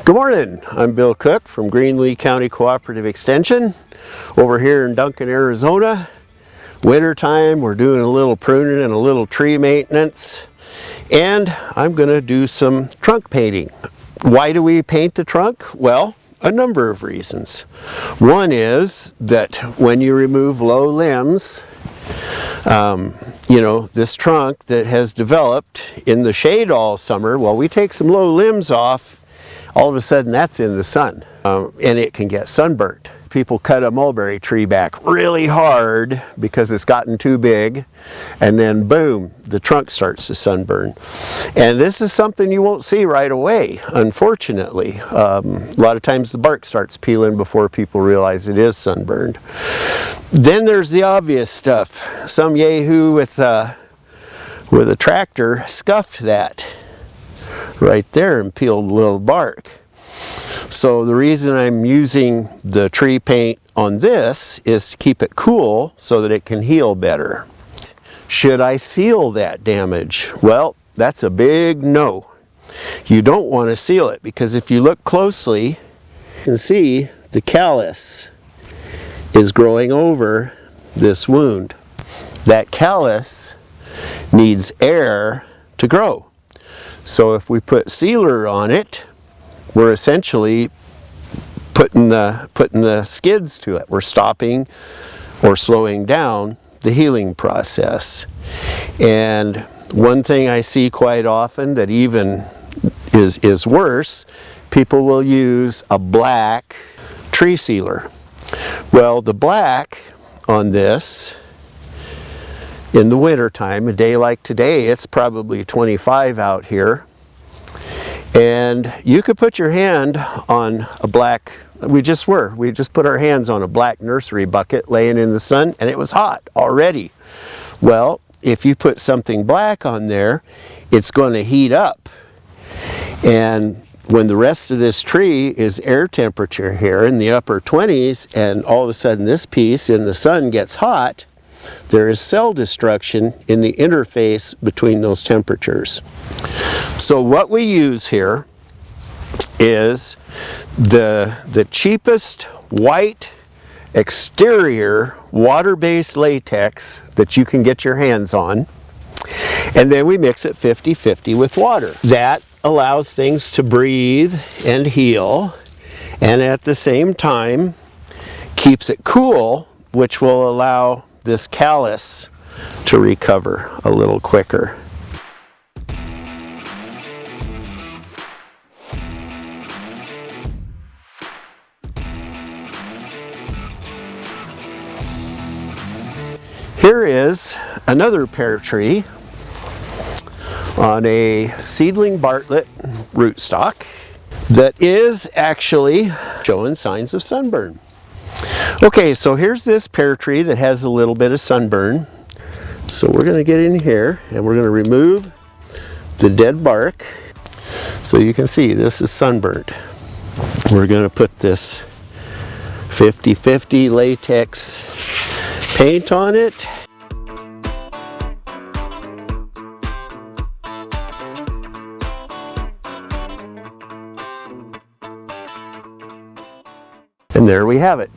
Good morning, I'm Bill Cook from Greenlee County Cooperative Extension over here in Duncan, Arizona. Winter time, we're doing a little pruning and a little tree maintenance, and I'm going to do some trunk painting. Why do we paint the trunk? Well, a number of reasons. One is that when you remove low limbs, this trunk that has developed in the shade all summer, well, we take some low limbs off, all of a sudden that's in the sun, and it can get sunburnt. People cut a mulberry tree back really hard because it's gotten too big, and then boom, the trunk starts to sunburn. And this is something you won't see right away, unfortunately. A lot of times the bark starts peeling before people realize it is sunburned. Then there's the obvious stuff. Some yahoo with a tractor scuffed that right there and peeled a little bark. So the reason I'm using the tree paint on this is to keep it cool so that it can heal better. Should I seal that damage? Well, that's a big no. You don't want to seal it because if you look closely, you can see the callus is growing over this wound. That callus needs air to grow. So if we put sealer on it, we're essentially putting the skids to it. We're stopping or slowing down the healing process. And one thing I see quite often that even is worse, people will use a black tree sealer. Well, the black on this, in the winter time, a day like today, it's probably 25 out here. And you could put your hand on a black, we just put our hands on a black nursery bucket laying in the sun, and it was hot already. Well, if you put something black on there, it's going to heat up. And when the rest of this tree is air temperature here in the upper 20s, and all of a sudden this piece in the sun gets hot, there is cell destruction in the interface between those temperatures. So what we use here is the cheapest white exterior water-based latex that you can get your hands on, and then we mix it 50-50 with water. That allows things to breathe and heal, and at the same time keeps it cool, which will allow this callus to recover a little quicker. Here is another pear tree on a seedling Bartlett rootstock that is actually showing signs of sunburn. Okay, so here's this pear tree that has a little bit of sunburn. So we're going to get in here and we're going to remove the dead bark. So you can see this is sunburnt. We're going to put this 50-50 latex paint on it. And there we have it.